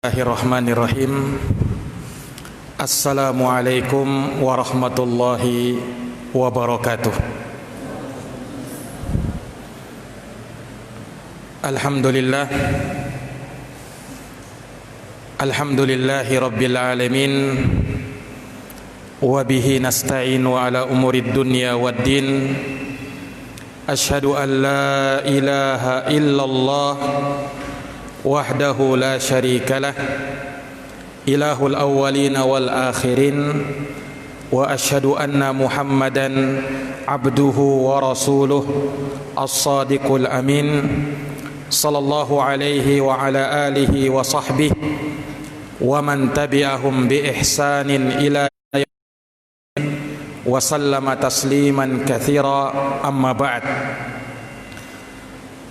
Bismillahirrahmanirrahim. Assalamualaikum warahmatullahi wabarakatuh. Alhamdulillahi rabbil alamin. Wa bihi nasta'inu ala umurid dunya waddin. Asyhadu an la ilaha illallah wahdahu la syarikalah, ilahul awwalin wal akhirin. Wa asyhadu anna Muhammadan abduhu wa rasuluh as-sadiqul amin, sallallahu alaihi wa ala alihi wa sahbihi wa man tabi'ahum bi ihsanin ila yaumiddin wa sallama tasliman katsira. Amma ba'd.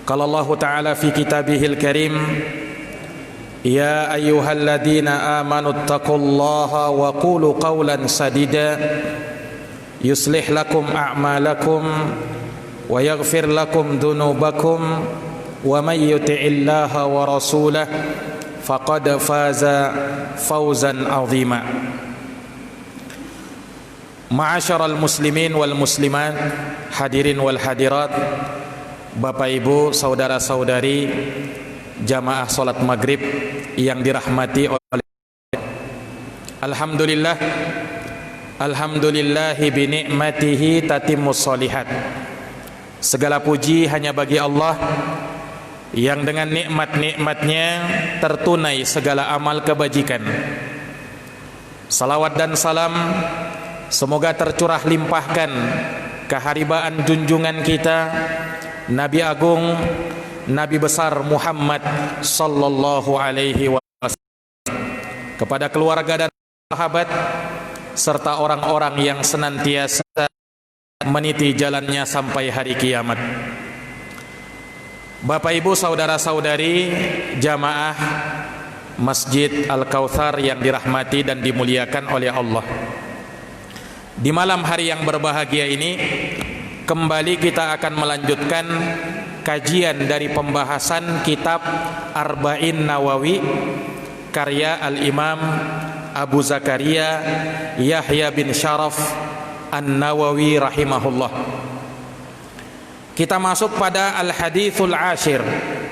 Qala Allah Ta'ala fi kitabihil karim, ya ayyuhalladzina amanu taqullaha wa qulu qawlan sadida yuslih lakum a'malakum wa yaghfir lakum dhunubakum wa may yuti'illaha wa rasulahu faqad faza fawzan 'azima. Ma'asyaral muslimin wal muslimat, hadirin wal hadirat, Bapak Ibu, saudara-saudari jamaah salat maghrib yang dirahmati oleh Alhamdulillah, alhamdulillahi bi ni'matihi tatimmus sholihat. Segala puji hanya bagi Allah yang dengan nikmat-nikmatnya tertunai segala amal kebajikan. Salawat dan salam semoga tercurah limpahkan keharibaan junjungan kita Nabi Agung, Nabi besar Muhammad sallallahu alaihi wasallam, kepada keluarga dan sahabat serta orang-orang yang senantiasa meniti jalannya sampai hari kiamat. Bapak Ibu, saudara-saudari jamaah Masjid Al-Kautsar yang dirahmati dan dimuliakan oleh Allah, di malam hari yang berbahagia ini kembali kita akan melanjutkan kajian dari pembahasan kitab Arba'in Nawawi karya Al-Imam Abu Zakaria Yahya bin Sharaf An-Nawawi rahimahullah. Kita masuk pada Al-Hadithul Ashir,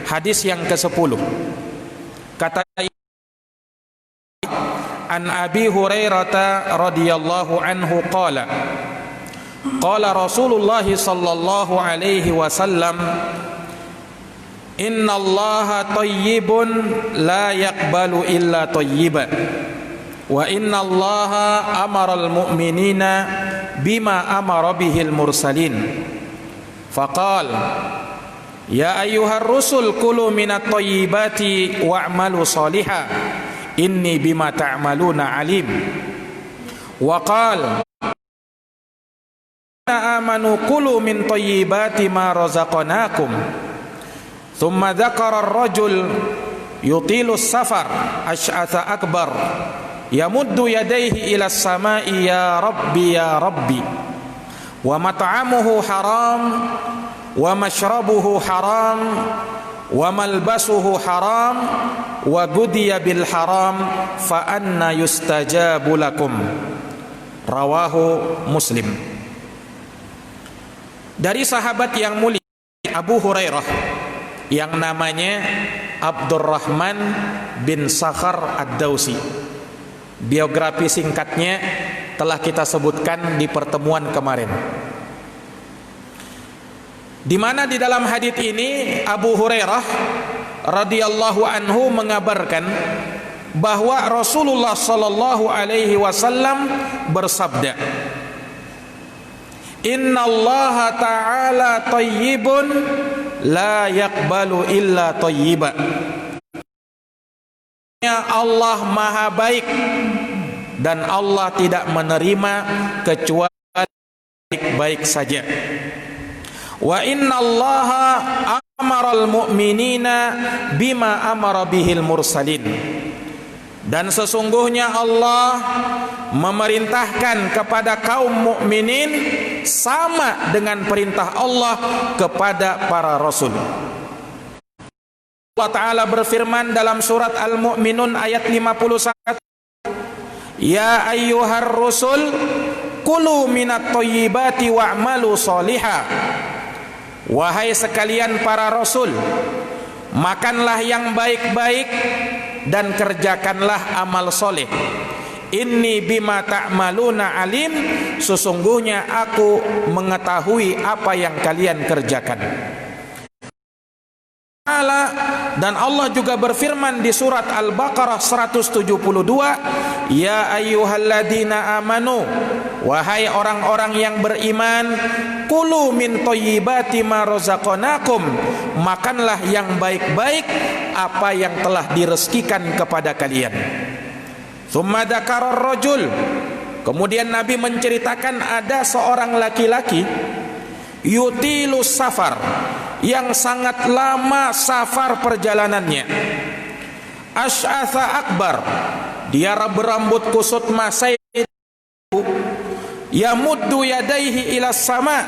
hadis yang ke-10. Kata An Abi Hurairah radhiyallahu anhu qala qala Rasulullah sallallahu alaihi wasallam, innallaha thayyibun la yaqbalu illa thayyiban wa innallaha amaral mu'minina bima amara bihil mursalin faqal ya ayyuhar rusul kulu minat thayyibati wa'malu shalihan inni bima ta'maluna alim. Wa qala amanu kulu min thayyibati ma razaqnakum. Thumma dzakara ar-rajul yutilu as-safar ash'atha akbar yamuddu yadayhi ila as-sama'i ya rabbi ya rabbi wa mat'amuhu haram wa mashrabuhu haram wa malbasuhu haram wa gudiya bil haram fa anna yustajabu lakum. Rawahu Muslim. Dari sahabat yang mulia Abu Hurairah yang namanya Abdurrahman bin Sakhar Ad-Dausi. Biografi singkatnya telah kita sebutkan di pertemuan kemarin, di mana di dalam hadits ini Abu Hurairah radhiyallahu anhu mengabarkan bahwa Rasulullah sallallahu alaihi wasallam bersabda, innallaha ta'ala thayyibun la yaqbalu illa thayyiba. Allah maha baik dan Allah tidak menerima kecuali baik-baik saja. Wa innallaha amaral mu'minina bima amara bihil mursalin. Dan sesungguhnya Allah memerintahkan kepada kaum mukminin sama dengan perintah Allah kepada para rasul. Allah Ta'ala berfirman dalam surat Al-Mu'minun ayat 51, Ya ayyuhar rusul kulu minat thayyibati wa'malu sholiha. Wahai sekalian para rasul, makanlah yang baik-baik dan kerjakanlah amal soleh. Inni bima ta'maluna alim, sesungguhnya aku mengetahui apa yang kalian kerjakan. Dan Allah juga berfirman di surat Al-Baqarah 172, Ya ayyuhalladzina amanu, wahai orang-orang yang beriman, kulu min thayyibati ma razaqnakum, makanlah yang baik-baik apa yang telah direzekikan kepada kalian. Tsumma dzakara rajul, kemudian Nabi menceritakan ada seorang laki-laki yutilus safar, yang sangat lama safar perjalanannya. Asy'atha akbar, dia berambut kusut masai. Yamuddu yadaihi ila sama,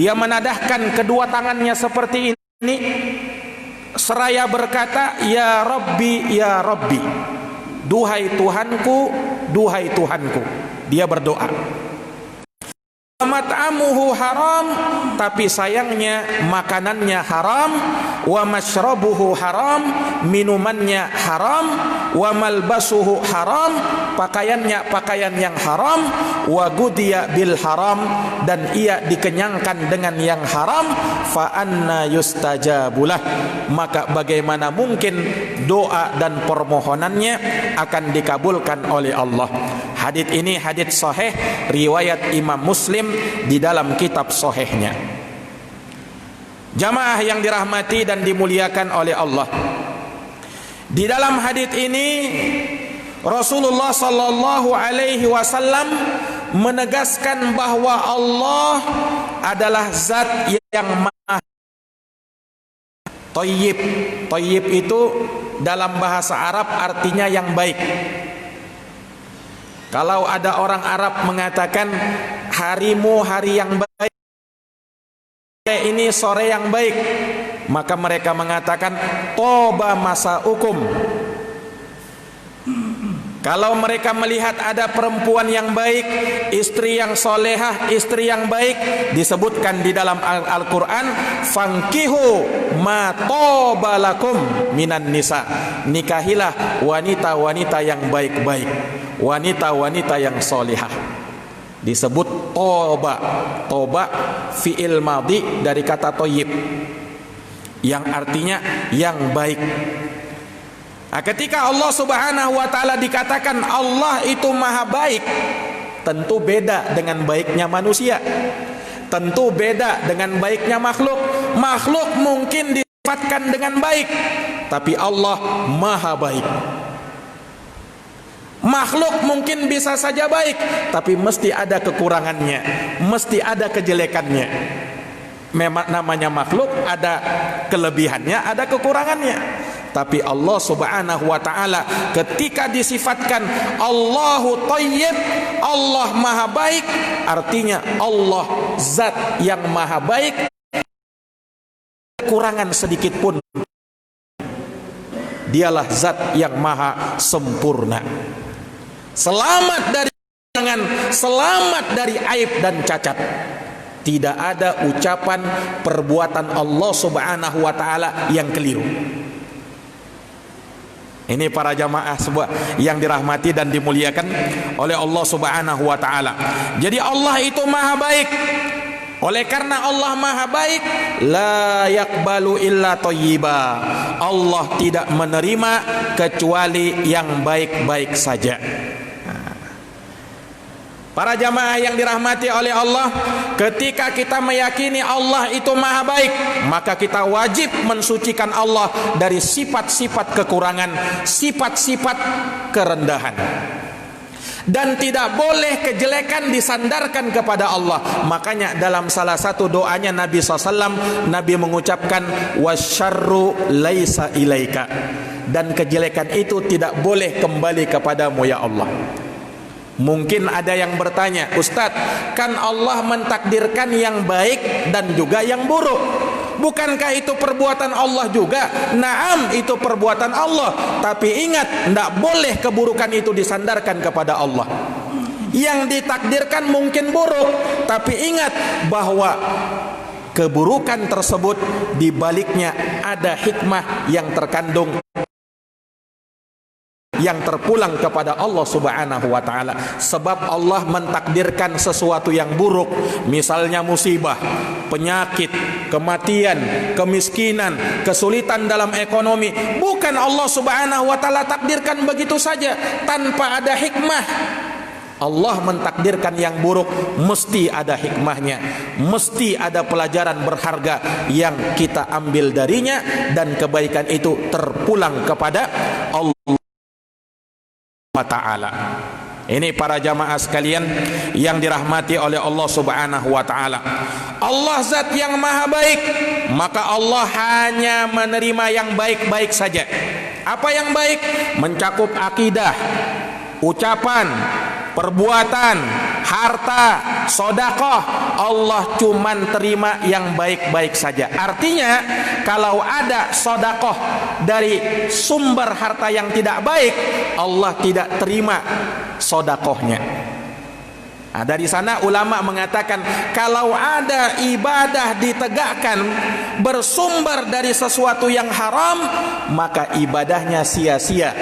dia menadahkan kedua tangannya seperti ini seraya berkata, Ya Rabbi, Ya Rabbi, duhai Tuhanku, duhai Tuhanku. Dia berdoa. Mat'amuhu haram, tapi sayangnya makanannya haram. Wa mashrabuhu haram, minumannya haram. Wa malbasuhu haram, pakaiannya pakaian yang haram. Wa gudiya bil haram, dan ia dikenyangkan dengan yang haram. Fa anna yustajabulah, maka bagaimana mungkin doa dan permohonannya akan dikabulkan oleh Allah. Hadits ini hadits sahih riwayat Imam Muslim di dalam kitab sahihnya. Jamaah yang dirahmati dan dimuliakan oleh Allah, di dalam hadits ini Rasulullah sallallahu alaihi wasallam menegaskan bahwa Allah adalah zat yang maha thayyib. Thayyib itu dalam bahasa Arab artinya yang baik. Kalau ada orang Arab mengatakan harimu hari yang baik, ini sore yang baik, maka mereka mengatakan toba masaukum. Kalau mereka melihat ada perempuan yang baik, istri yang solehah, istri yang baik, disebutkan di dalam Al-Quran, fankihu ma toba lakum minan nisa, nikahilah wanita-wanita yang baik-baik, wanita-wanita yang solehah. Disebut toba. Toba fi'il madhi dari kata toyib, yang artinya yang baik. Nah, ketika Allah Subhanahu wa ta'ala dikatakan Allah itu maha baik, tentu beda dengan baiknya manusia, tentu beda dengan baiknya makhluk. Makhluk mungkin disifatkan dengan baik, tapi Allah maha baik. Makhluk mungkin bisa saja baik, tapi mesti ada kekurangannya, mesti ada kejelekannya. Memang namanya makhluk, ada kelebihannya, ada kekurangannya. Tapi Allah Subhanahu wa ta'ala ketika disifatkan Allahu Thayyib, Allah maha baik, artinya Allah zat yang maha baik, kekurangan sedikit pun. Dialah zat yang maha sempurna, selamat dari kekurangan, selamat dari aib dan cacat. Tidak ada ucapan perbuatan Allah Subhanahu wa ta'ala yang keliru. Ini para jamaah sebuah yang dirahmati dan dimuliakan oleh Allah Subhanahu wa ta'ala. Jadi Allah itu maha baik. Oleh karena Allah maha baik, la yaqbalu illa thayyiba, Allah tidak menerima kecuali yang baik-baik saja. Para jamaah yang dirahmati oleh Allah, ketika kita meyakini Allah itu maha baik, maka kita wajib mensucikan Allah dari sifat-sifat kekurangan, sifat-sifat kerendahan. Dan tidak boleh kejelekan disandarkan kepada Allah. Makanya dalam salah satu doanya Nabi SAW, Nabi mengucapkan wasyarru laisa ilaika, dan kejelekan itu tidak boleh kembali kepadamu ya Allah. Mungkin ada yang bertanya, Ustadz, kan Allah mentakdirkan yang baik dan juga yang buruk. Bukankah itu perbuatan Allah juga? Naam, itu perbuatan Allah. Tapi ingat, tidak boleh keburukan itu disandarkan kepada Allah. Yang ditakdirkan mungkin buruk, tapi ingat bahwa keburukan tersebut di baliknya ada hikmah yang terkandung, yang terpulang kepada Allah Subhanahu wa taala. Sebab Allah mentakdirkan sesuatu yang buruk, misalnya musibah, penyakit, kematian, kemiskinan, kesulitan dalam ekonomi, bukan Allah Subhanahu wa taala takdirkan begitu saja tanpa ada hikmah. Allah mentakdirkan yang buruk, mesti ada hikmahnya, mesti ada pelajaran berharga yang kita ambil darinya, dan kebaikan itu terpulang kepada Allah Ta'ala. Ini para jamaah sekalian yang dirahmati oleh Allah Subhanahu wa taala. Allah zat yang maha baik, maka Allah hanya menerima yang baik-baik saja. Apa yang baik? Mencakup akidah, ucapan, perbuatan, harta, sedekah. Allah cuman terima yang baik-baik saja. Artinya kalau ada sedekah dari sumber harta yang tidak baik, Allah tidak terima sedekahnya. Nah, dari sana ulama mengatakan kalau ada ibadah ditegakkan bersumber dari sesuatu yang haram, maka ibadahnya sia-sia,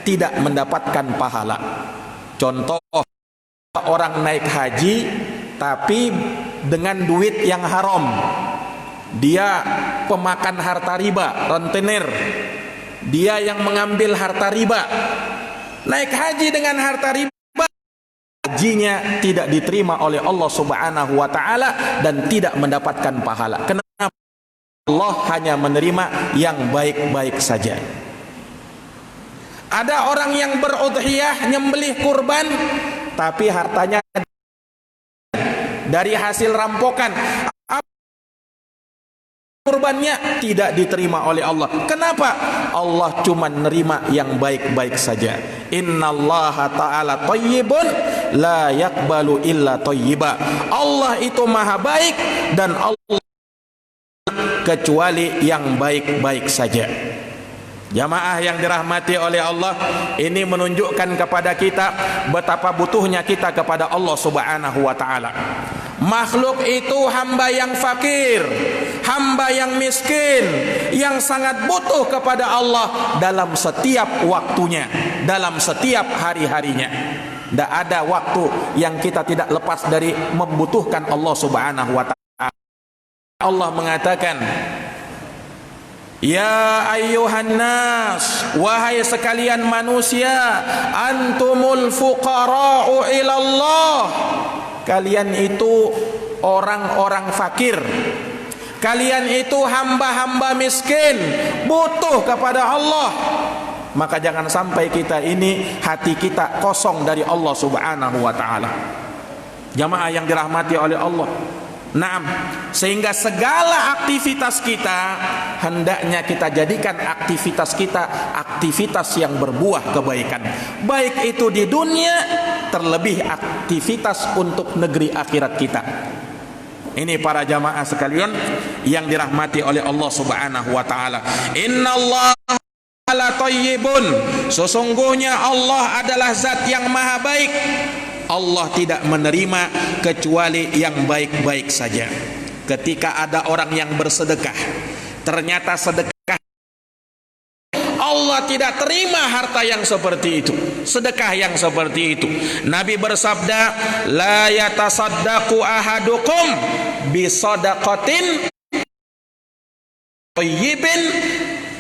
tidak mendapatkan pahala. Contoh, orang naik haji tapi dengan duit yang haram. Dia pemakan harta riba, rentenir. Dia yang mengambil harta riba. Naik haji dengan harta riba, hajinya tidak diterima oleh Allah Subhanahu wa taala dan tidak mendapatkan pahala. Kenapa? Allah hanya menerima yang baik-baik saja. Ada orang yang berudhiyah, nyembelih kurban, tapi hartanya dari hasil rampokan. Kurbannya tidak diterima oleh Allah. Kenapa? Allah cuma nerima yang baik-baik saja. Innallaha ta'ala thayyibun la yaqbalu illa thayyiba. Allah itu maha baik dan Allah kecuali yang baik-baik saja. Jamaah yang dirahmati oleh Allah, ini menunjukkan kepada kita betapa butuhnya kita kepada Allah Subhanahu wa taala. Makhluk itu hamba yang fakir, hamba yang miskin, yang sangat butuh kepada Allah dalam setiap waktunya, dalam setiap hari-harinya. Tidak ada waktu yang kita tidak lepas dari membutuhkan Allah Subhanahu wa taala. Allah mengatakan, ya ayyuhan nas, wahai sekalian manusia, antumul fuqara'u ilallah. Kalian itu orang-orang fakir, kalian itu hamba-hamba miskin, butuh kepada Allah. Maka jangan sampai kita ini hati kita kosong dari Allah Subhanahu wa taala. Jamaah yang dirahmati oleh Allah, naam, sehingga segala aktivitas kita hendaknya kita jadikan aktivitas kita aktivitas yang berbuah kebaikan, baik itu di dunia, terlebih aktivitas untuk negeri akhirat kita. Ini para jamaah sekalian yang dirahmati oleh Allah Subhanahu wa taala. Innallaha la thayyibun, sesungguhnya Allah adalah zat yang maha baik. Allah tidak menerima kecuali yang baik-baik saja. Ketika ada orang yang bersedekah, ternyata sedekah Allah tidak terima harta yang seperti itu, sedekah yang seperti itu. Nabi bersabda, la yatasaddaqu ahadukum bisadaqatin thayyibin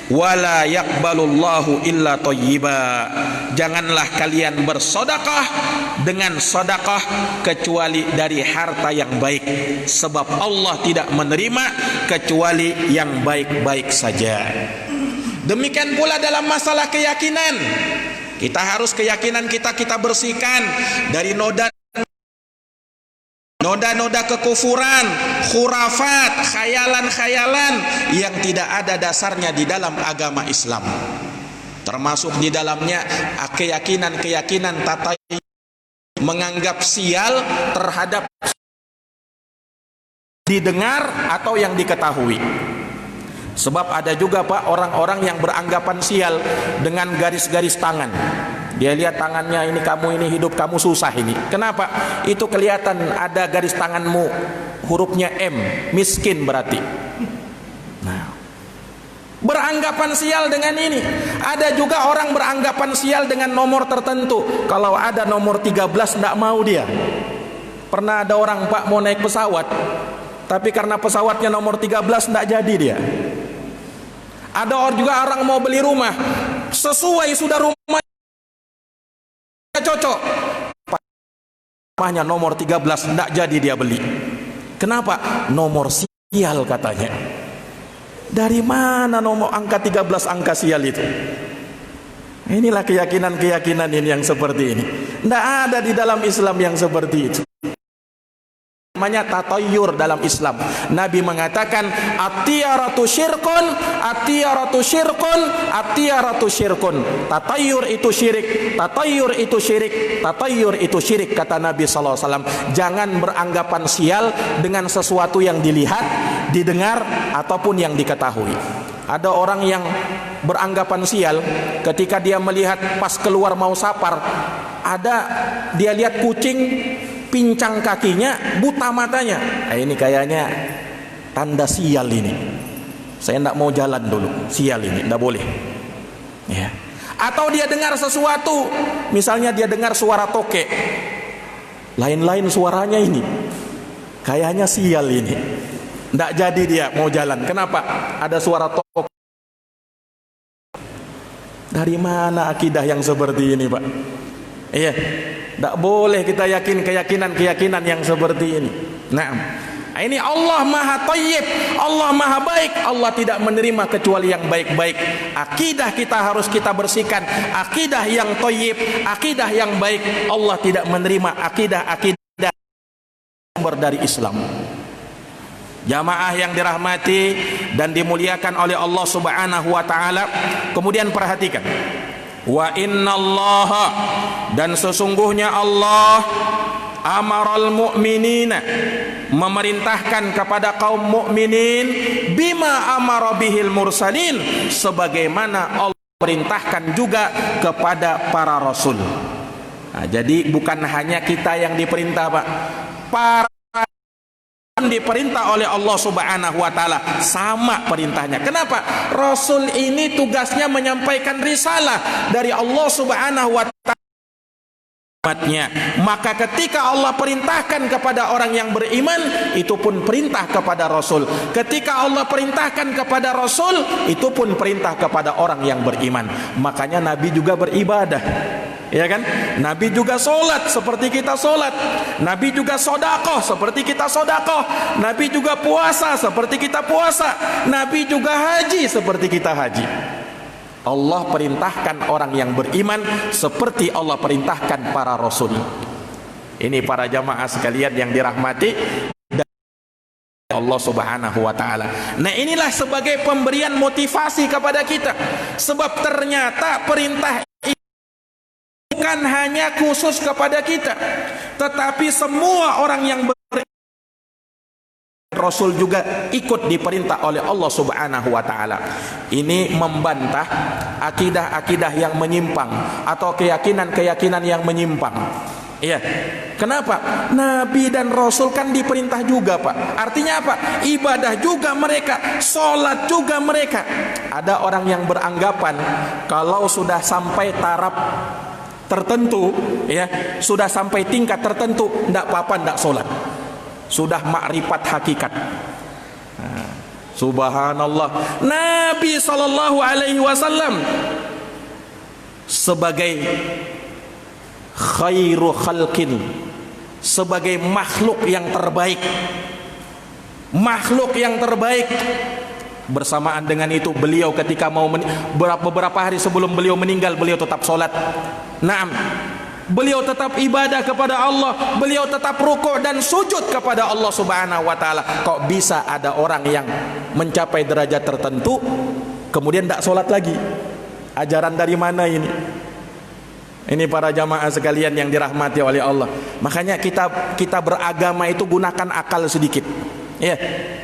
wala yaqbalullahu illa thayyiba. Janganlah kalian bersedekah dengan sedekah kecuali dari harta yang baik, sebab Allah tidak menerima kecuali yang baik-baik saja. Demikian pula dalam masalah keyakinan, kita harus keyakinan kita bersihkan dari noda kekufuran, khurafat, khayalan-khayalan yang tidak ada dasarnya di dalam agama Islam. Termasuk di dalamnya keyakinan tata menganggap sial terhadap didengar atau yang diketahui. Sebab ada juga Pak orang-orang yang beranggapan sial dengan garis-garis tangan. Dia lihat tangannya, ini kamu ini hidup kamu susah ini. Kenapa? Itu kelihatan ada garis tanganmu hurufnya M, miskin berarti. Nah, beranggapan sial dengan ini. Ada juga orang beranggapan sial dengan nomor tertentu. Kalau ada nomor 13 tidak mau dia. Pernah ada orang Pak mau naik pesawat, tapi karena pesawatnya nomor 13 tidak jadi dia. Ada juga orang mau beli rumah, sesuai sudah rumah cocok, rumahnya nomor 13 tidak jadi dia beli. Kenapa? Nomor sial katanya. Dari mana nomor angka 13 angka sial itu? Inilah keyakinan-keyakinan ini yang seperti ini. Tidak ada di dalam Islam yang seperti itu. Namanya tatayyur dalam Islam. Nabi mengatakan at-tiyaratu syirkun, at-tiyaratu syirkun, at-tiyaratu syirkun. Tatayyur itu syirik, tatayyur itu syirik, tatayyur itu syirik, kata Nabi sallallahu alaihi wasallam. Jangan beranggapan sial dengan sesuatu yang dilihat, didengar ataupun yang diketahui. Ada orang yang beranggapan sial ketika dia melihat pas keluar mau sapar, ada dia lihat kucing pincang kakinya, buta matanya. Nah, ini kayaknya tanda sial ini. Saya tidak mau jalan dulu. Sial ini, tidak boleh. Ya. Atau dia dengar sesuatu, misalnya dia dengar suara tokek, lain-lain suaranya ini, kayaknya sial ini. Tidak jadi dia mau jalan. Kenapa? Ada suara tokek. Dari mana akidah yang seperti ini, Pak? Iya. Tak boleh kita yakin keyakinan-keyakinan yang seperti ini. Nah, ini Allah Maha Thayyib, Allah Maha Baik. Allah tidak menerima kecuali yang baik-baik. Akidah kita harus kita bersihkan. Akidah yang thayyib, akidah yang baik. Allah tidak menerima akidah-akidah sumber dari Islam. Jamaah yang dirahmati dan dimuliakan oleh Allah Subhanahu wa taala. Kemudian perhatikan. Wa innallaha, dan sesungguhnya Allah amaral mu'minina, memerintahkan kepada kaum mukminin, bima amara bihil mursalin, sebagaimana Allah perintahkan juga kepada para rasul. Nah, jadi bukan hanya kita yang diperintah, Pak. Para diperintah oleh Allah Subhanahu wa taala sama perintahnya. Kenapa? Rasul ini tugasnya menyampaikan risalah dari Allah Subhanahu wa taala. Maka ketika Allah perintahkan kepada orang yang beriman, itu pun perintah kepada Rasul. Ketika Allah perintahkan kepada Rasul, itu pun perintah kepada orang yang beriman. Makanya Nabi juga beribadah, ya kan? Nabi juga solat seperti kita solat. Nabi juga sodakoh seperti kita sodakoh. Nabi juga puasa seperti kita puasa. Nabi juga haji seperti kita haji. Allah perintahkan orang yang beriman seperti Allah perintahkan para rasul. Ini para jamaah sekalian yang dirahmati Allah Subhanahu wa taala. Nah, inilah sebagai pemberian motivasi kepada kita. Sebab ternyata perintah ini bukan hanya khusus kepada kita, tetapi semua orang yang Rasul juga ikut diperintah oleh Allah Subhanahu wa taala. Ini membantah akidah-akidah yang menyimpang atau keyakinan-keyakinan yang menyimpang. Iya. Kenapa? Nabi dan Rasul kan diperintah juga, Pak. Artinya apa? Ibadah juga mereka, sholat juga mereka. Ada orang yang beranggapan kalau sudah sampai taraf tertentu, ya, sudah sampai tingkat tertentu, tidak apa-apa tidak sholat. Sudah makrifat hakikat. Subhanallah. Nabi sallallahu alaihi wasallam sebagai khairu khalqin, sebagai makhluk yang terbaik, makhluk yang terbaik. Bersamaan dengan itu beliau ketika mau beberapa hari sebelum beliau meninggal, beliau tetap sholat. Naam, beliau tetap ibadah kepada Allah, beliau tetap rukuk dan sujud kepada Allah Subhanahu wa taala. Kok bisa ada orang yang mencapai derajat tertentu kemudian tidak sholat lagi? Ajaran dari mana ini? Ini para jamaah sekalian yang dirahmati oleh Allah. Makanya kita beragama itu gunakan akal sedikit. Ya,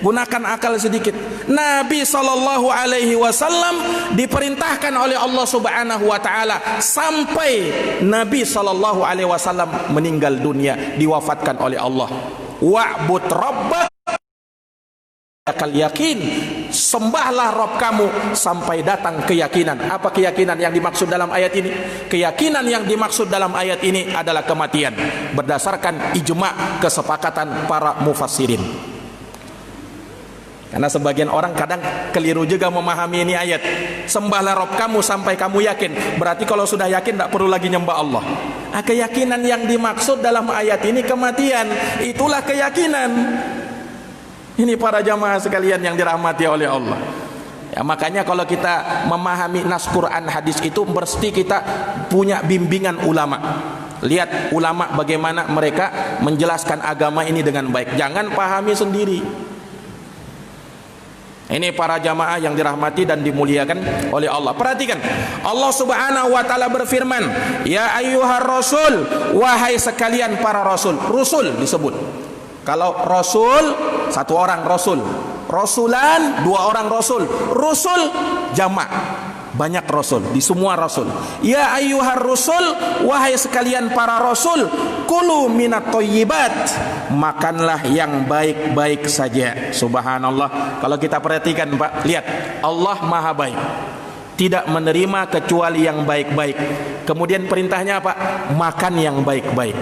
gunakan akal sedikit. Nabi sallallahu alaihi wasallam diperintahkan oleh Allah Subhanahu wa taala sampai Nabi sallallahu alaihi wasallam meninggal dunia, diwafatkan oleh Allah. Wa'bud rabbak kal yakin, sembahlah Rabb kamu sampai datang keyakinan. Apa keyakinan yang dimaksud dalam ayat ini? Keyakinan yang dimaksud dalam ayat ini adalah kematian, berdasarkan ijma' kesepakatan para mufassirin. Karena sebagian orang kadang keliru juga memahami ini ayat. Sembahlah Rabb kamu sampai kamu yakin. Berarti kalau sudah yakin tidak perlu lagi nyembah Allah. Keyakinan yang dimaksud dalam ayat ini kematian. Itulah keyakinan. Ini para jamaah sekalian yang dirahmati oleh Allah. Ya, makanya kalau kita memahami nas Quran hadis itu mesti kita punya bimbingan ulama. Lihat ulama bagaimana mereka menjelaskan agama ini dengan baik. Jangan pahami sendiri. Ini para jamaah yang dirahmati dan dimuliakan oleh Allah. Perhatikan, Allah Subhanahu wa taala berfirman, "Ya ayyuhar rasul, wahai sekalian para rasul." Rasul disebut. Kalau rasul satu orang rasul, rasulan dua orang rasul, rasul jamak, banyak rasul, di semua rasul. Ya ayyuhar rasul, wahai sekalian para rasul, kulu minat thayyibat, makanlah yang baik-baik saja. Subhanallah. Kalau kita perhatikan Pak, lihat, Allah maha baik, tidak menerima kecuali yang baik-baik. Kemudian perintahnya apa? Makan yang baik-baik,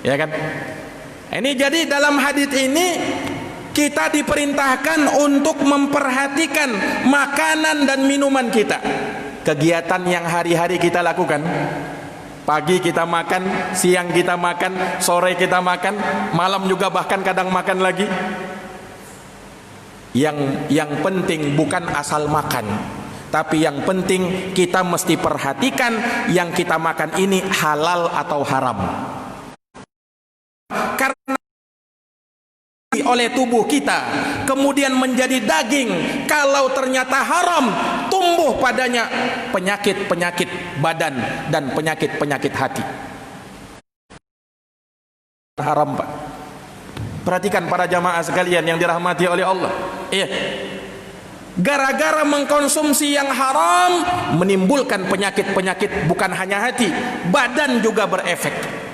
ya kan? Ini jadi dalam hadis ini kita diperintahkan untuk memperhatikan makanan dan minuman kita. Kegiatan yang hari-hari kita lakukan. Pagi kita makan, siang kita makan, sore kita makan, malam juga bahkan kadang makan lagi. Yang penting bukan asal makan, tapi yang penting kita mesti perhatikan yang kita makan ini halal atau haram. Karena oleh tubuh kita kemudian menjadi daging, kalau ternyata haram, tumbuh padanya penyakit-penyakit badan dan penyakit-penyakit hati. Haram Pak. Perhatikan para jamaah sekalian yang dirahmati oleh Allah. Iya. Gara-gara mengkonsumsi yang haram menimbulkan penyakit-penyakit bukan hanya hati, badan juga berefek.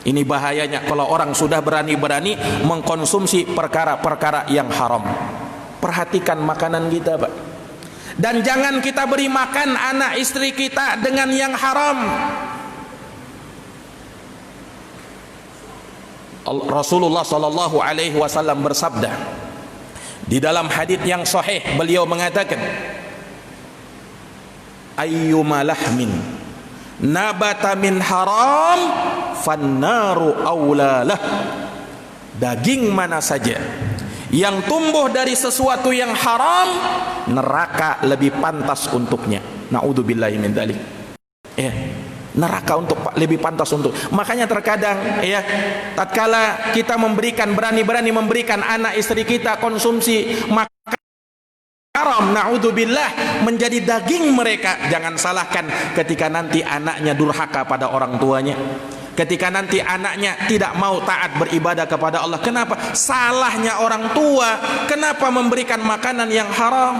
Ini bahayanya kalau orang sudah berani-berani mengkonsumsi perkara-perkara yang haram. Perhatikan makanan kita Pak. Dan jangan kita beri makan anak istri kita dengan yang haram. Rasulullah sallallahu alaihi wasallam bersabda di dalam hadis yang sahih, beliau mengatakan, ayyuma lahmin nabata min haram fannaru aulalah. Daging mana saja yang tumbuh dari sesuatu yang haram, neraka lebih pantas untuknya. Naudzubillahi min dzalik. Ya, neraka lebih pantas untuk. Makanya terkadang ya, tatkala kita berani-berani memberikan anak istri kita konsumsi makanan haram, naudzubillah, menjadi daging mereka, jangan salahkan ketika nanti anaknya durhaka pada orang tuanya, ketika nanti anaknya tidak mau taat beribadah kepada Allah. Kenapa? Salahnya orang tua. Kenapa memberikan makanan yang haram?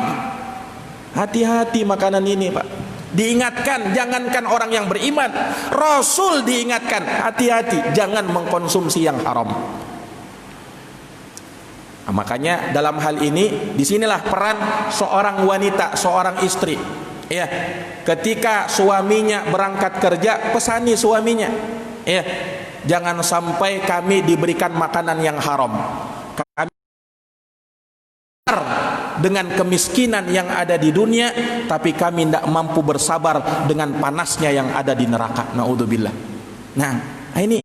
Hati-hati makanan ini Pak. Diingatkan, jangankan orang yang beriman, Rasul diingatkan, hati-hati jangan mengkonsumsi yang haram. Nah, makanya dalam hal ini disinilah peran seorang wanita, seorang istri. Ya, ketika suaminya berangkat kerja, pesani suaminya. Ya, jangan sampai kami diberikan makanan yang haram. Kami dengan kemiskinan yang ada di dunia, tapi kami tidak mampu bersabar dengan panasnya yang ada di neraka. Naudzubillah. Nah, ini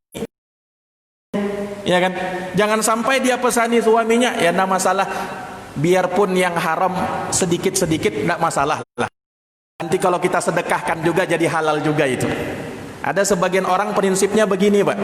ya kan, jangan sampai dia pesani suaminya, ya tidak masalah, biarpun yang haram sedikit-sedikit tidak masalah lah. Nanti kalau kita sedekahkan juga jadi halal juga itu. Ada sebagian orang prinsipnya begini Pak,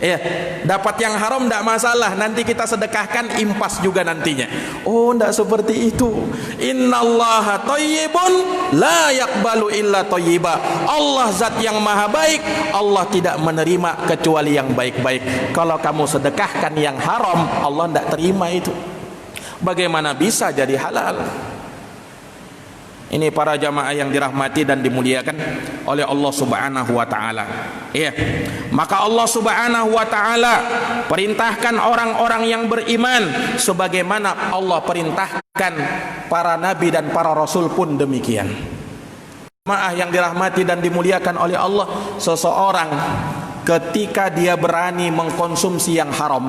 Ya, dapat yang haram tidak masalah, nanti kita sedekahkan impas juga nantinya. Oh, tidak seperti itu. Innallaha thayyibun la yaqbalu illa thayyiba. Allah zat yang maha baik, Allah tidak menerima kecuali yang baik-baik. Kalau kamu sedekahkan yang haram, Allah tidak terima itu. Bagaimana bisa jadi halal? Ini para jamaah yang dirahmati dan dimuliakan oleh Allah Subhanahu wa taala. Ya. Maka Allah Subhanahu wa taala perintahkan orang-orang yang beriman sebagaimana Allah perintahkan para nabi dan para rasul pun demikian. Jamaah yang dirahmati dan dimuliakan oleh Allah, seseorang ketika dia berani mengkonsumsi yang haram,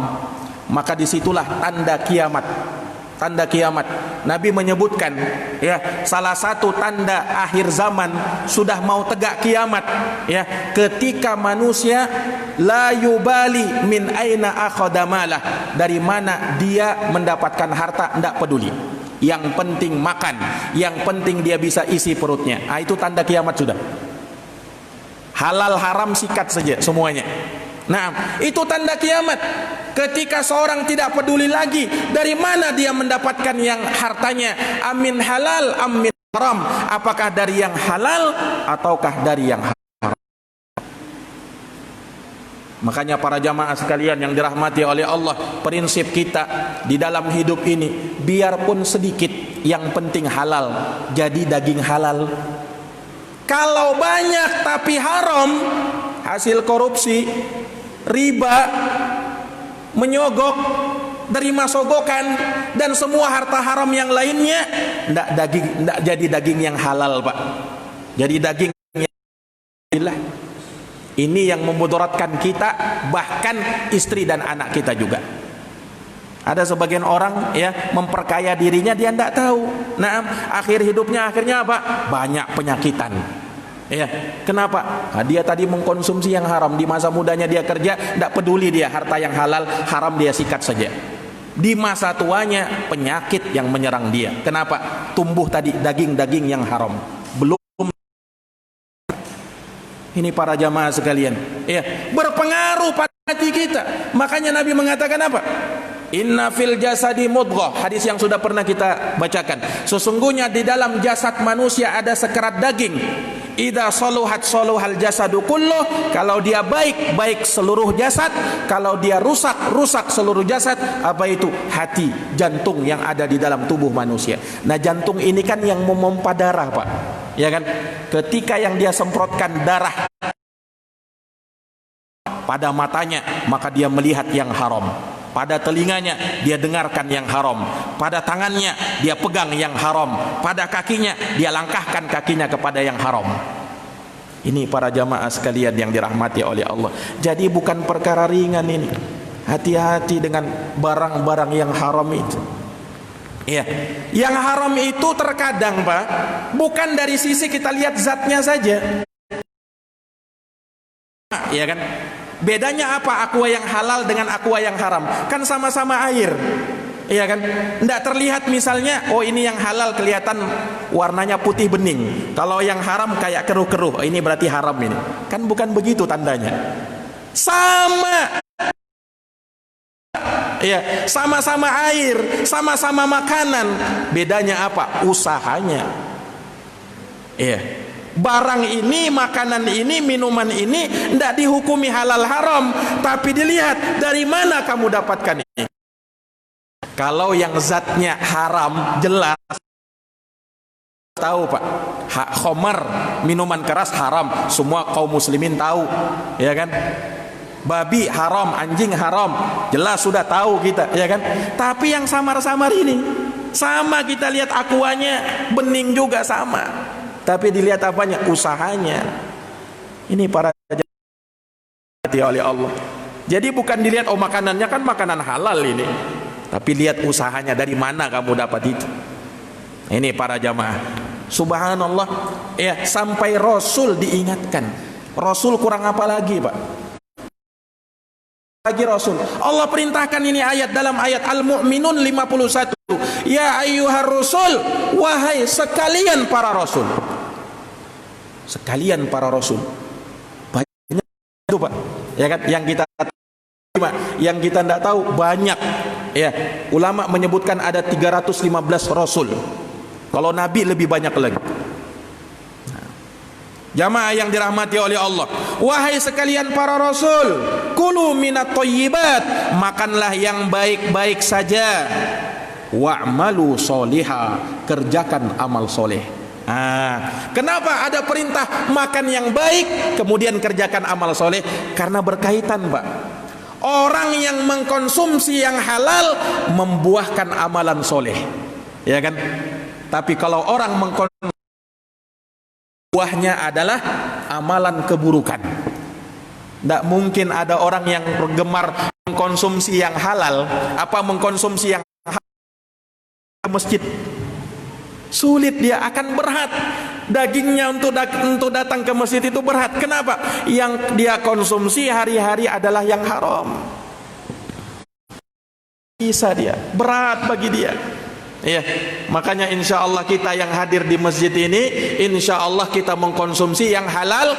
maka disitulah tanda kiamat. Tanda kiamat. Nabi menyebutkan, ya, salah satu tanda akhir zaman sudah mau tegak kiamat, ya, ketika manusia la yubali min aina akhadha malah, dari mana dia mendapatkan harta tidak peduli. Yang penting makan, yang penting dia bisa isi perutnya. Ah, itu tanda kiamat sudah. Halal haram sikat saja semuanya. Nah, itu tanda kiamat. Ketika seorang tidak peduli lagi dari mana dia mendapatkan yang hartanya, amin halal amin haram, apakah dari yang halal ataukah dari yang haram. Makanya para jamaah sekalian yang dirahmati oleh Allah, prinsip kita di dalam hidup ini, biarpun sedikit, yang penting halal, jadi daging halal. Kalau banyak tapi haram, hasil korupsi, riba, menyogok, terima sogokan, dan semua harta haram yang lainnya, tidak jadi daging yang halal, Pak. Jadi daging yang ini yang memudaratkan kita, bahkan istri dan anak kita juga. Ada sebagian orang, ya, memperkaya dirinya, dia tidak tahu. Nah, akhir hidupnya akhirnya apa? Banyak penyakitan. Ya, kenapa? Nah, dia tadi mengkonsumsi yang haram. Di masa mudanya dia kerja, tidak peduli dia harta yang halal, haram dia sikat saja. Di masa tuanya penyakit yang menyerang dia. Kenapa? Tumbuh tadi daging-daging yang haram. Belum. Ini para jamaah sekalian, ya, berpengaruh pada hati kita. Makanya Nabi mengatakan apa? Inna fil jasadi mudghah, hadis yang sudah pernah kita bacakan. Sesungguhnya di dalam jasad manusia ada sekerat daging. Idza saluhat saluhal jasadu kulluh, kalau dia baik, baik seluruh jasad. Kalau dia rusak, rusak seluruh jasad. Apa itu? Hati, jantung yang ada di dalam tubuh manusia. Nah, jantung ini kan yang memompa darah, Pak. Ya kan? Ketika yang dia semprotkan darah pada matanya, maka dia melihat yang haram. Pada telinganya dia dengarkan yang haram. Pada tangannya dia pegang yang haram. Pada kakinya dia langkahkan kakinya kepada yang haram. Ini para jamaah sekalian yang dirahmati oleh Allah. Jadi bukan perkara ringan ini. Hati-hati dengan barang-barang yang haram itu. Ya, yang haram itu terkadang, Pak, bukan dari sisi kita lihat zatnya saja. Ya kan? Bedanya apa aqua yang halal dengan aqua yang haram? Kan sama-sama air. Iya kan? Tidak terlihat misalnya, oh ini yang halal kelihatan warnanya putih bening. Kalau yang haram kayak keruh-keruh, ini berarti haram ini. Kan bukan begitu tandanya. Sama. Ya, sama-sama air, sama-sama makanan. Bedanya apa? Usahanya. Iya. Barang ini, makanan ini, minuman ini tidak dihukumi halal haram, tapi dilihat dari mana kamu dapatkan ini. Kalau yang zatnya haram jelas tahu, Pak. Khamar, minuman keras haram, semua kaum muslimin tahu, ya kan? Babi haram, anjing haram, jelas sudah tahu kita, ya kan? Tapi yang samar-samar ini, sama kita lihat akuanya bening juga sama. Tapi dilihat apanya? Usahanya. Ini para hati oleh Allah. Jadi bukan dilihat oh makanannya kan makanan halal ini, tapi lihat usahanya, dari mana kamu dapat itu. Ini para jamaah. Subhanallah, ya, sampai Rasul diingatkan. Rasul kurang apa lagi, Pak? Lagi Rasul. Allah perintahkan ini ayat dalam ayat Al-Mu'minun 51. Ya ayyuhar rusul, wahai sekalian para rasul. Sekalian para rasul. Banyak itu, Pak. Ya kan yang kita yang kita tidak tahu banyak. Ya, ulama menyebutkan ada 315 rasul. Kalau nabi lebih banyak lagi. Jamaah yang dirahmati oleh Allah, wahai sekalian para rasul, kulu minat thayyibat, makanlah yang baik-baik saja, wa'malu sholiha, kerjakan amal soleh. Kenapa ada perintah makan yang baik kemudian kerjakan amal soleh? Karena berkaitan, Pak. Orang yang mengkonsumsi yang halal membuahkan amalan soleh, ya kan? Tapi kalau orang mengkonsumsi buahnya adalah amalan keburukan. Tidak mungkin ada orang yang gemar mengkonsumsi yang halal, mengkonsumsi yang halal ke masjid. Sulit, dia akan berat. Dagingnya untuk datang ke masjid itu berat. Kenapa? Yang dia konsumsi hari-hari adalah yang haram. Bisa dia, berat bagi dia. Ya, makanya insya Allah kita yang hadir di masjid ini, insya Allah kita mengkonsumsi yang halal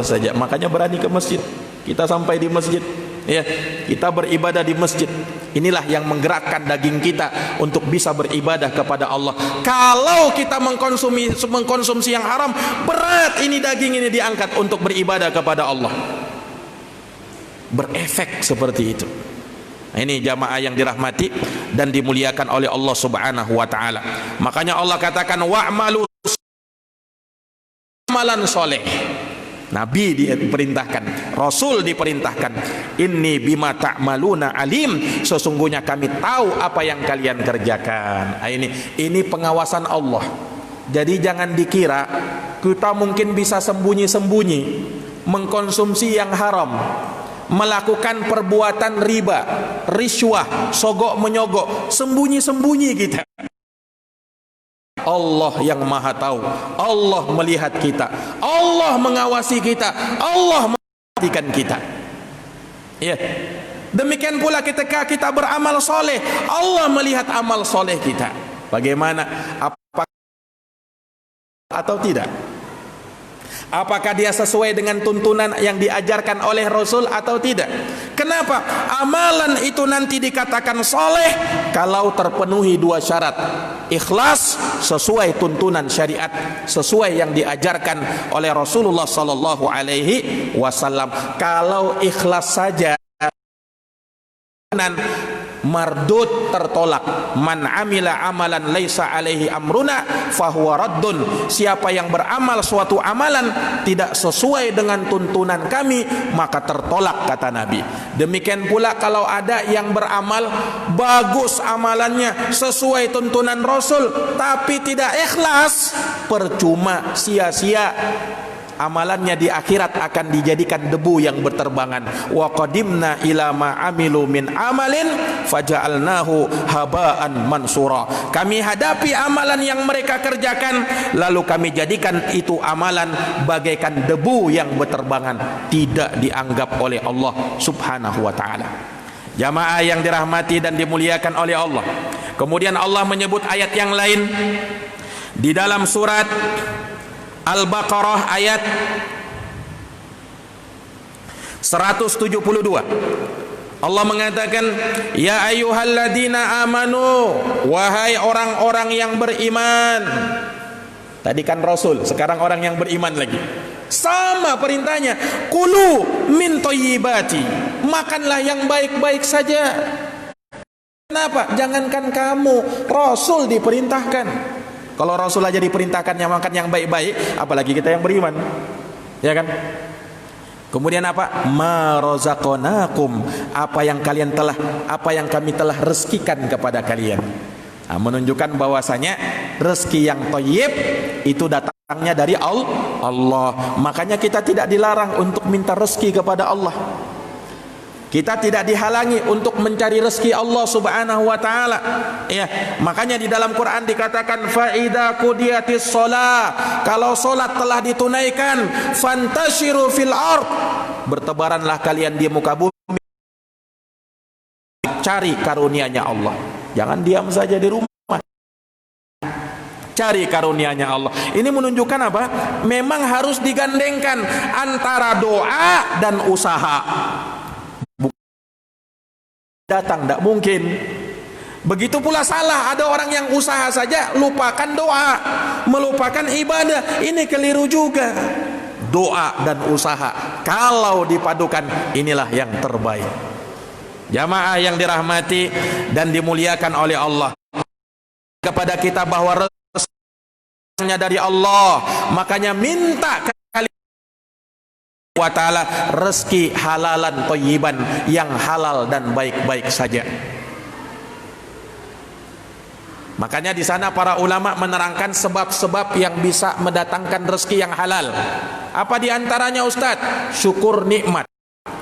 saja. Makanya berani ke masjid. Kita sampai di masjid, ya, kita beribadah di masjid. Inilah yang menggerakkan daging kita untuk bisa beribadah kepada Allah. Kalau kita mengkonsumsi yang haram, berat ini daging ini diangkat untuk beribadah kepada Allah. Berefek seperti itu. Nah, ini jamaah yang dirahmati dan dimuliakan oleh Allah Subhanahu wa taala. Makanya Allah katakan wa'malu amalan soleh. Nabi diperintahkan, Rasul diperintahkan, inni bima ta'maluna alim, sesungguhnya kami tahu apa yang kalian kerjakan. Nah, ini pengawasan Allah. Jadi jangan dikira kita mungkin bisa sembunyi-sembunyi mengkonsumsi yang haram, melakukan perbuatan riba, riswah, sogok menyogok, sembunyi-sembunyi kita. Allah yang maha tahu, Allah melihat kita, Allah mengawasi kita, Allah memperhatikan kita. Ya. Demikian pula ketika kita beramal soleh, Allah melihat amal soleh kita. Bagaimana? Apakah atau tidak? Apakah dia sesuai dengan tuntunan yang diajarkan oleh Rasul atau tidak? Kenapa? Amalan itu nanti dikatakan soleh kalau terpenuhi dua syarat. Ikhlas sesuai tuntunan syariat, sesuai yang diajarkan oleh Rasulullah sallallahu alaihi wasallam. Kalau ikhlas saja, mardud, tertolak. Man amila amalan laisa alaihi amruna fahuwa raddun. Siapa yang beramal suatu amalan tidak sesuai dengan tuntunan kami, maka tertolak, kata Nabi. Demikian pula kalau ada yang beramal bagus amalannya sesuai tuntunan Rasul tapi tidak ikhlas, percuma, sia-sia. Amalannya di akhirat akan dijadikan debu yang berterbangan. Wa qadimna ila ma amilu min amalin faja'alnahu haba'an mansura. Kami hadapi amalan yang mereka kerjakan, lalu kami jadikan itu amalan bagaikan debu yang berterbangan, tidak dianggap oleh Allah Subhanahu wa taala. Jamaah yang dirahmati dan dimuliakan oleh Allah. Kemudian Allah menyebut ayat yang lain di dalam surat Al-Baqarah ayat 172. Allah mengatakan, ya ayyuhalladzina amanu, wahai orang-orang yang beriman. Tadi kan Rasul, sekarang orang yang beriman lagi. Sama perintahnya, kulu min thayyibati, makanlah yang baik-baik saja. Kenapa? Jangankan kamu, Rasul diperintahkan. Kalau Rasul aja diperintahkan yang makan yang baik-baik, apalagi kita yang beriman, ya kan? Kemudian apa? Ma razaqnakum, apa yang kami telah rezekikan kepada kalian. Nah, menunjukkan bahwasanya rezeki yang thayyib itu datangnya dari Allah. Makanya kita tidak dilarang untuk minta rezeki kepada Allah. Kita tidak dihalangi untuk mencari rezeki Allah Subhanahu wa taala. Ya, makanya di dalam Quran dikatakan fa idza qudiyatis shalah, kalau salat telah ditunaikan, fantashiru fil ard, bertebaranlah kalian di muka bumi, cari karunia-Nya Allah. Jangan diam saja di rumah. Cari karunia-Nya Allah. Ini menunjukkan apa? Memang harus digandengkan antara doa dan usaha. datang, tidak mungkin. Begitu pula salah, ada orang yang usaha saja lupakan doa, melupakan ibadah. Ini keliru juga. Doa dan usaha kalau dipadukan, inilah yang terbaik. Jamaah yang dirahmati dan dimuliakan oleh Allah, kepada kita bahwa rezekinya dari Allah, makanya minta wa ta'ala rezeki halalan thayyiban, yang halal dan baik-baik saja. Makanya di sana para ulama menerangkan sebab-sebab yang bisa mendatangkan rezeki yang halal. Apa di antaranya Ustaz? Syukur nikmat.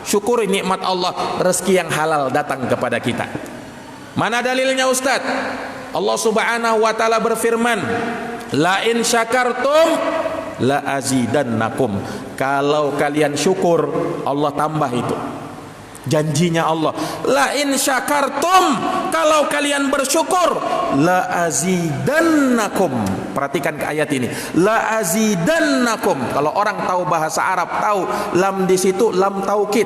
Syukuri nikmat Allah, rezeki yang halal datang kepada kita. Mana dalilnya Ustaz? Allah Subhanahu wa taala berfirman, "La in syakartum la azidannakum." Kalau kalian syukur, Allah tambah itu. Janjinya Allah, la in syakartum, kalau kalian bersyukur, la azidannakum. Perhatikan ayat ini, la azidannakum. Kalau orang tahu bahasa Arab, tahu lam di situ lam taukid,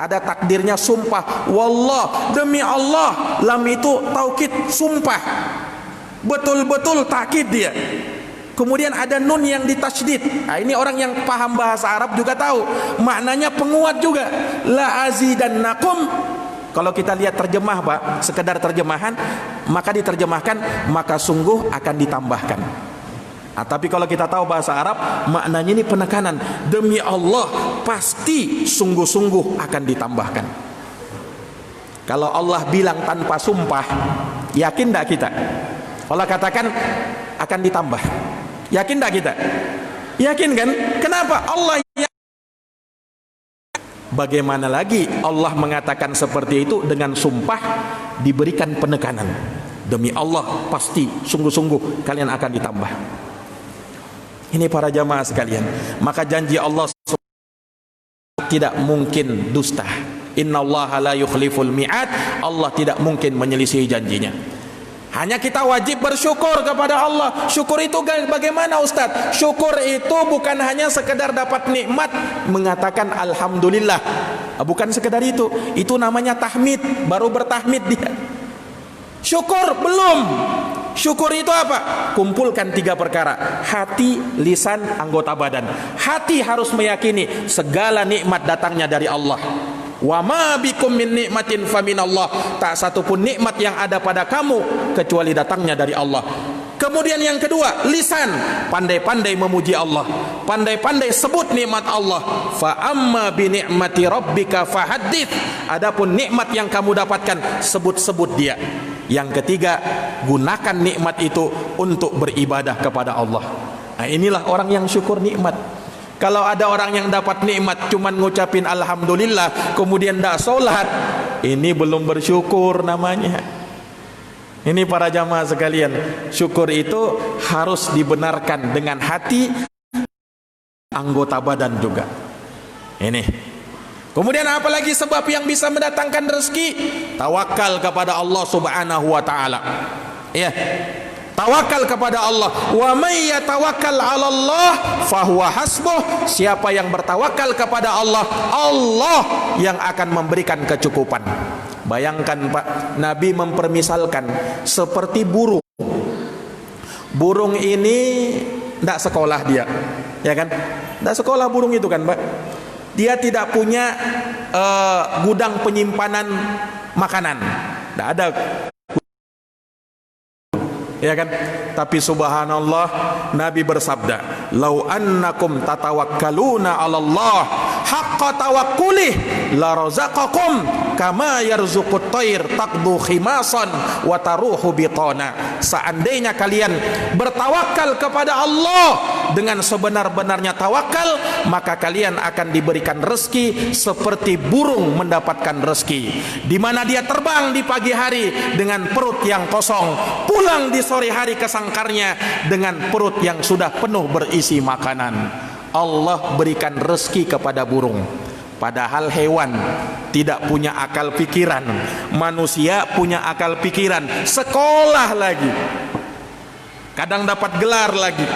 ada takdirnya sumpah. Wallah, demi Allah, lam itu taukid, sumpah, betul-betul takkid dia. Kemudian ada nun yang ditasydid. Nah, ini orang yang paham bahasa Arab juga tahu maknanya penguat juga. La azidannakum. Kalau kita lihat terjemah Pak, sekedar terjemahan, maka diterjemahkan maka sungguh akan ditambahkan. Nah, tapi kalau kita tahu bahasa Arab, maknanya ini penekanan. Demi Allah, pasti sungguh-sungguh akan ditambahkan. Kalau Allah bilang tanpa sumpah, yakin tidak kita? Allah katakan akan ditambah. Yakin tak kita? Yakin kan? Kenapa? Allah yakin. Bagaimana lagi Allah mengatakan seperti itu dengan sumpah, diberikan penekanan. Demi Allah pasti sungguh-sungguh kalian akan ditambah. Ini para jamaah sekalian. Maka janji Allah tidak mungkin dusta. Innallaha la yukhliful mi'ad. Allah tidak mungkin menyelisihi janjinya. Hanya kita wajib bersyukur kepada Allah. Syukur itu bagaimana Ustaz? Syukur itu bukan hanya sekedar dapat nikmat mengatakan alhamdulillah. Bukan sekedar itu. Itu namanya tahmid, baru bertahmid dia. Syukur belum. Syukur itu apa? Kumpulkan 3 perkara: hati, lisan, anggota badan. Hati harus meyakini segala nikmat datangnya dari Allah. Wa ma bikum min nikmatin fa minallah. Tak satu pun nikmat yang ada pada kamu kecuali datangnya dari Allah. Kemudian yang kedua, lisan, pandai-pandai memuji Allah, pandai-pandai sebut nikmat Allah. Fa amma bi ni'mati rabbika fahaddits. Adapun nikmat yang kamu dapatkan, sebut-sebut dia. Yang ketiga, gunakan nikmat itu untuk beribadah kepada Allah. Nah, inilah orang yang syukur nikmat. Kalau ada orang yang dapat nikmat cuman ngucapin alhamdulillah kemudian tidak sholat, ini belum bersyukur namanya. Ini para jamaah sekalian, syukur itu harus dibenarkan dengan hati, anggota badan juga. Ini. Kemudian apalagi sebab yang bisa mendatangkan rezeki? Tawakal kepada Allah Subhanahu wa taala. Ya. Tawakal kepada Allah. Wa may yatawakkal 'ala Allah fahuwa hasbuh. Siapa yang bertawakal kepada Allah, Allah yang akan memberikan kecukupan. Bayangkan Pak, Nabi mempermisalkan seperti burung. Burung ini tidak sekolah dia, ya kan? Tidak sekolah burung itu kan Pak. Dia tidak punya gudang penyimpanan makanan. Tidak ada. Ya kan? Tapi subhanallah, Nabi bersabda, "Lau annakum tatawakkaluna 'ala Allah haqqa tawakkulih la razaqakum kama yarzuqut thair taqdu khimasan wa taruhu bitana." Seandainya kalian bertawakal kepada Allah dengan sebenar-benarnya tawakal, maka kalian akan diberikan rezeki seperti burung mendapatkan rezeki, di mana dia terbang di pagi hari dengan perut yang kosong, pulang di sore hari ke sangkarnya dengan perut yang sudah penuh berisi makanan. Allah berikan rezeki kepada burung. Padahal hewan tidak punya akal pikiran, manusia punya akal pikiran, sekolah lagi, kadang dapat gelar lagi.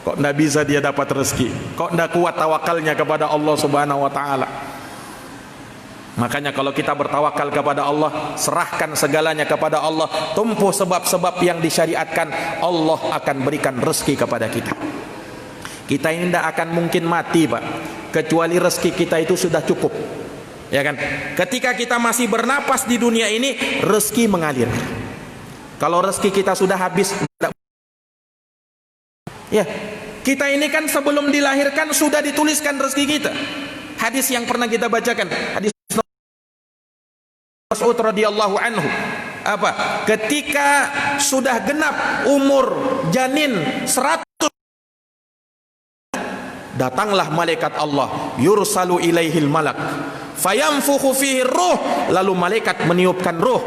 Kok tidak bisa dia dapat rezeki? Kok tidak kuat tawakalnya kepada Allah Subhanahu wa taala? Makanya kalau kita bertawakal kepada Allah, serahkan segalanya kepada Allah, tumpuh sebab-sebab yang disyariatkan, Allah akan berikan rezeki kepada kita. Kita ini tidak akan mungkin mati, Pak, kecuali rezeki kita itu sudah cukup. Ya kan? Ketika kita masih bernapas di dunia ini, rezeki mengalir. Kalau rezeki kita sudah habis, ya, kita ini kan sebelum dilahirkan sudah dituliskan rezeki kita. Hadis yang pernah kita bacakan, hadis Mas'ud radhiyallahu anhu, apa? Ketika sudah genap umur janin 100, datanglah malaikat Allah, yursalu ilaihil malak, fayamfukhu fihi ruh, lalu malaikat meniupkan ruh,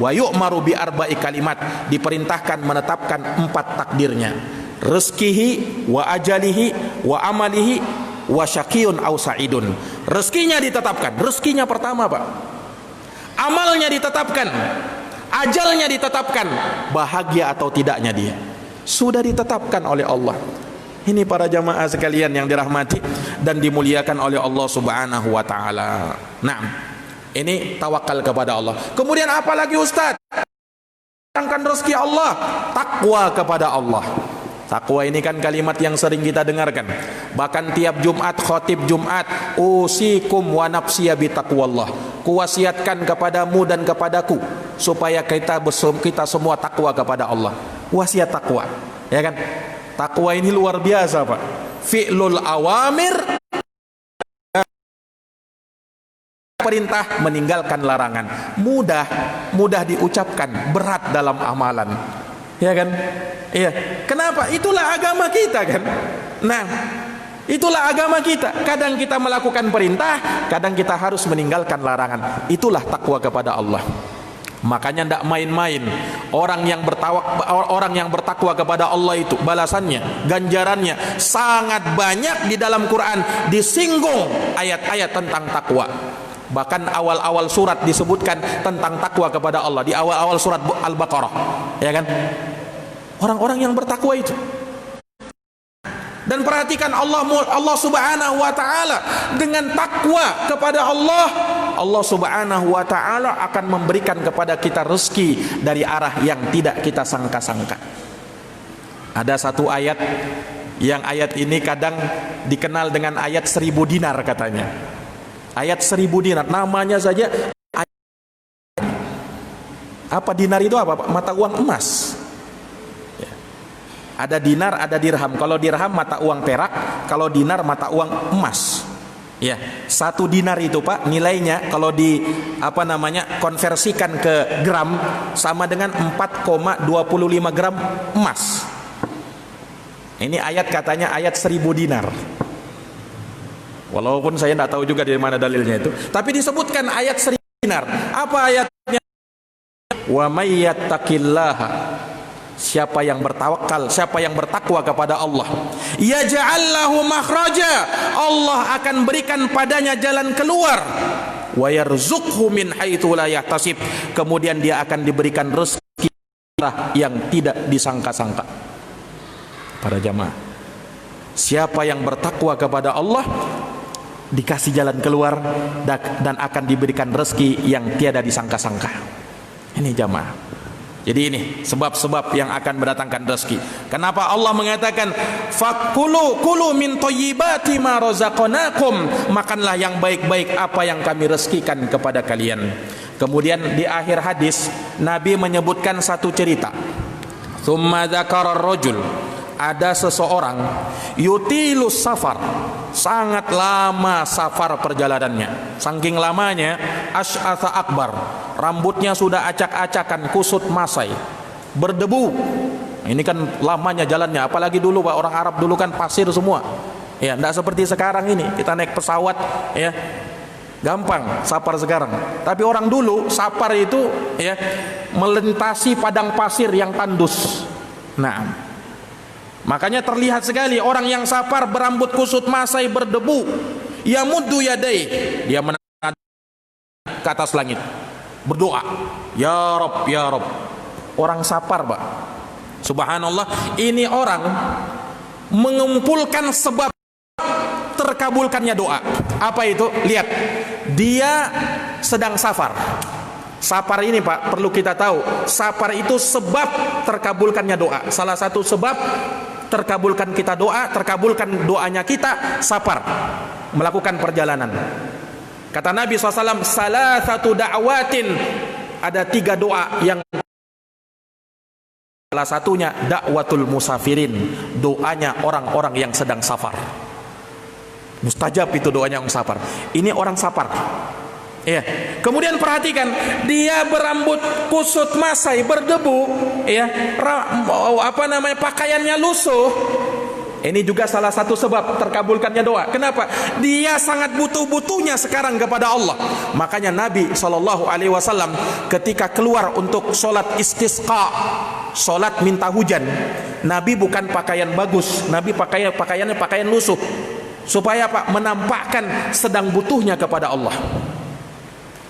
wa yu'maru bi arba'i kalimat, diperintahkan menetapkan 4 takdirnya, rizkihi wa ajalihi wa amalihi wa syaqiyun aw sa'idun. Rezekinya ditetapkan, rezekinya pertama, Pak. Amalnya ditetapkan, ajalnya ditetapkan, bahagia atau tidaknya dia sudah ditetapkan oleh Allah. Ini para jamaah sekalian yang dirahmati dan dimuliakan oleh Allah Subhanahu wa taala. Nah, ini tawakal kepada Allah. Kemudian apa lagi, Ustaz? Datangkan rezeki Allah, takwa kepada Allah. Takwa ini kan kalimat yang sering kita dengarkan. Bahkan tiap Jumat, khotib Jumat, usikum wa nafsiya bi taqwallah. Kuwasiatkan kepadamu dan kepadaku supaya kita semua takwa kepada Allah. Wasiat takwa, ya kan? Takwa ini luar biasa, Pak. Fi'lul awamir, perintah, meninggalkan larangan. Mudah diucapkan, berat dalam amalan. Ya kan? Iya. Kenapa? Itulah agama kita kan. Nah, itulah agama kita. Kadang kita melakukan perintah, kadang kita harus meninggalkan larangan. Itulah takwa kepada Allah. Makanya tidak main-main. Orang yang bertakwa kepada Allah itu balasannya, ganjarannya sangat banyak. Di dalam Quran disinggung ayat-ayat tentang takwa. Bahkan awal-awal surat disebutkan tentang takwa kepada Allah. Di awal-awal surat Al-Baqarah, ya kan? Orang-orang yang bertakwa itu. Dan perhatikan Allah Subhanahu wa taala dengan takwa kepada Allah, Allah Subhanahu wa taala akan memberikan kepada kita rezeki dari arah yang tidak kita sangka-sangka. Ada satu ayat, yang ayat ini kadang dikenal dengan ayat 1000 dinar katanya. Ayat 1000 dinar, namanya saja. Apa dinar itu apa, Pak? Mata uang emas. Ada dinar, ada dirham. Kalau dirham mata uang perak, kalau dinar mata uang emas. Ya, 1 dinar itu, Pak, nilainya kalau konversikan ke gram sama dengan 4,25 gram emas. Ini ayat katanya ayat 1000 dinar. Walaupun saya tidak tahu juga dari mana dalilnya itu, tapi disebutkan ayat 1000 dinar. Apa ayatnya? Wa may yattaqillaha, siapa yang bertawakal, siapa yang bertakwa kepada Allah, yaj'al lahu makhraja, Allah akan berikan padanya jalan keluar, wa yarzuqhu min haitsu la yahtasib, kemudian dia akan diberikan rezeki yang tidak disangka-sangka. Para jamaah, siapa yang bertakwa kepada Allah dikasih jalan keluar dan akan diberikan rezeki yang tiada disangka-sangka. Ini jamaah. Jadi ini sebab-sebab yang akan mendatangkan rezeki. Kenapa Allah mengatakan kulu min thayyibati ma razaqnakum, makanlah yang baik-baik apa yang kami rezekikan kepada kalian. Kemudian di akhir hadis Nabi menyebutkan satu cerita. Tsumma dzakara ar-rajul, ada seseorang yutilus safar, sangat lama safar perjalanannya, saking lamanya asy'atha akbar, rambutnya sudah acak-acakan, kusut masai, berdebu. Ini kan lamanya jalannya, apalagi dulu Pak, orang Arab dulu kan pasir semua. Ya, tidak seperti sekarang ini, kita naik pesawat ya, gampang safar sekarang. Tapi orang dulu safar itu ya melintasi padang pasir yang tandus. Nah, makanya terlihat sekali orang yang safar berambut kusut masai berdebu, yamuddu yadai, dia menatap ke atas langit, berdoa, ya Rabb, ya Rabb. Orang safar, Pak. Subhanallah, ini orang mengumpulkan sebab terkabulkannya doa. Apa itu? Lihat, dia sedang safar. Safar ini Pak, perlu kita tahu, safar itu sebab terkabulkannya doa. Salah satu sebab terkabulkan kita doa, terkabulkan doanya kita, safar, melakukan perjalanan. Kata Nabi SAW, salah satu da'watin, ada 3 doa yang salah satunya da'watul musafirin, doanya orang-orang yang sedang safar. Mustajab itu doanya orang safar. Ini orang safar. Ya. Kemudian perhatikan, dia berambut kusut masai, berdebu, ya, pakaiannya lusuh. Ini juga salah satu sebab terkabulkannya doa. Kenapa? Dia sangat butuh-butuhnya sekarang kepada Allah. Makanya Nabi SAW ketika keluar untuk sholat istisqa, sholat minta hujan, Nabi bukan pakaian bagus, Nabi pakaiannya pakaian lusuh, supaya Pak menampakkan sedang butuhnya kepada Allah.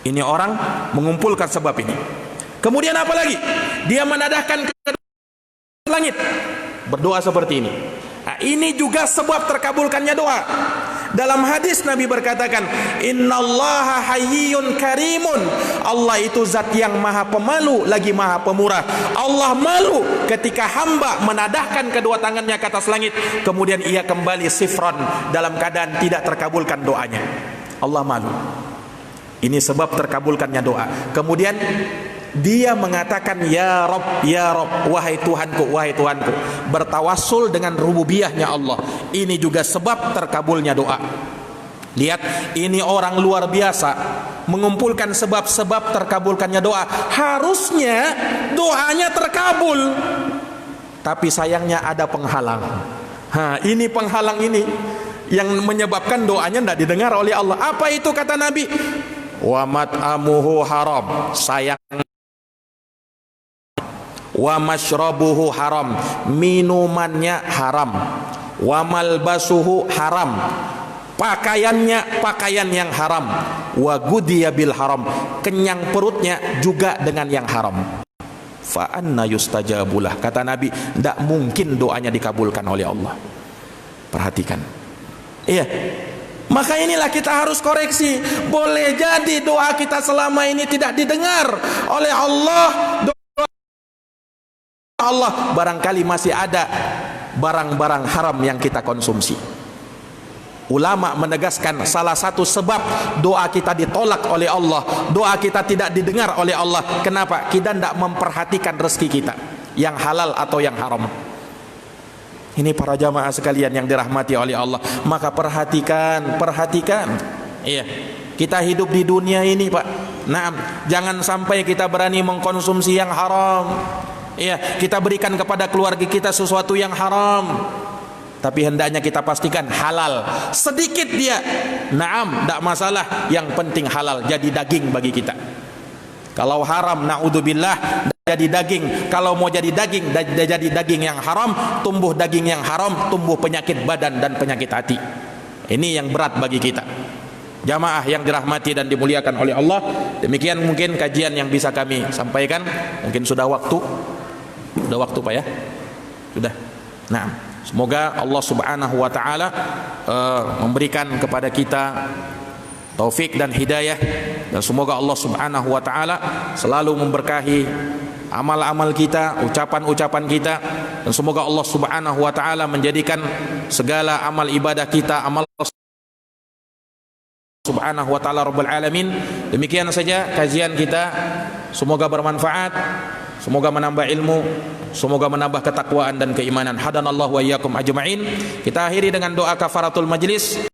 Ini orang mengumpulkan sebab ini. Kemudian apa lagi? Dia menadahkan ke langit, berdoa seperti ini. Nah, ini juga sebab terkabulkannya doa. Dalam hadis Nabi berkatakan, innallaha hayyun karimun. Allah itu zat yang maha pemalu lagi maha pemurah. Allah malu ketika hamba menadahkan kedua tangannya ke atas langit, kemudian ia kembali sifron dalam keadaan tidak terkabulkan doanya. Allah malu. Ini sebab terkabulkannya doa. Kemudian dia mengatakan, ya Rabb, ya Rabb, wahai Tuhanku, wahai Tuhanku, bertawassul dengan rububiyahnya Allah. Ini juga sebab terkabulnya doa. Lihat, ini orang luar biasa mengumpulkan sebab-sebab terkabulkannya doa. Harusnya doanya terkabul, tapi sayangnya ada penghalang. Ini penghalang ini yang menyebabkan doanya tidak didengar oleh Allah. Apa itu kata Nabi? Wa mat'amuhu haram, sayang. Wa mashrabuhu haram, minumannya haram. Wa malbasuhu haram, pakaiannya pakaian yang haram. Wa gudiya bil haram, kenyang perutnya juga dengan yang haram. Fa anna yustajabulah, kata Nabi, tidak mungkin doanya dikabulkan oleh Allah. Perhatikan. Iya. Maka inilah kita harus koreksi. Boleh jadi doa kita selama ini tidak didengar oleh Allah. Doa Allah, barangkali masih ada barang-barang haram yang kita konsumsi. Ulama menegaskan salah satu sebab doa kita ditolak oleh Allah, doa kita tidak didengar oleh Allah. Kenapa? Kita tidak memperhatikan rezeki kita, yang halal atau yang haram. Ini para jamaah sekalian yang dirahmati oleh Allah. Maka perhatikan. Iya, kita hidup di dunia ini Pak. Nah, jangan sampai kita berani mengkonsumsi yang haram. Iya, kita berikan kepada keluarga kita sesuatu yang haram. Tapi hendaknya kita pastikan halal. Sedikit dia, naam, tidak masalah. Yang penting halal, jadi daging bagi kita. Kalau haram, na'udzubillah, jadi daging. Kalau mau jadi daging, jadi daging yang haram, tumbuh daging yang haram, tumbuh penyakit badan dan penyakit hati. Ini yang berat bagi kita. Jamaah yang dirahmati dan dimuliakan oleh Allah. Demikian mungkin kajian yang bisa kami sampaikan. Mungkin sudah waktu. Sudah waktu Pak ya? Sudah. Nah, semoga Allah Subhanahu wa taala memberikan kepada kita taufik dan hidayah, dan semoga Allah Subhanahu wa taala selalu memberkahi amal-amal kita, ucapan-ucapan kita, dan semoga Allah Subhanahu wa taala menjadikan segala amal ibadah kita amal Subhanahu wa taala rabbul alamin. Demikian saja kajian kita, semoga bermanfaat, semoga menambah ilmu, semoga menambah ketakwaan dan keimanan. Hadanallahu wa iyyakum ajma'in. Kita akhiri dengan doa kafaratul majlis.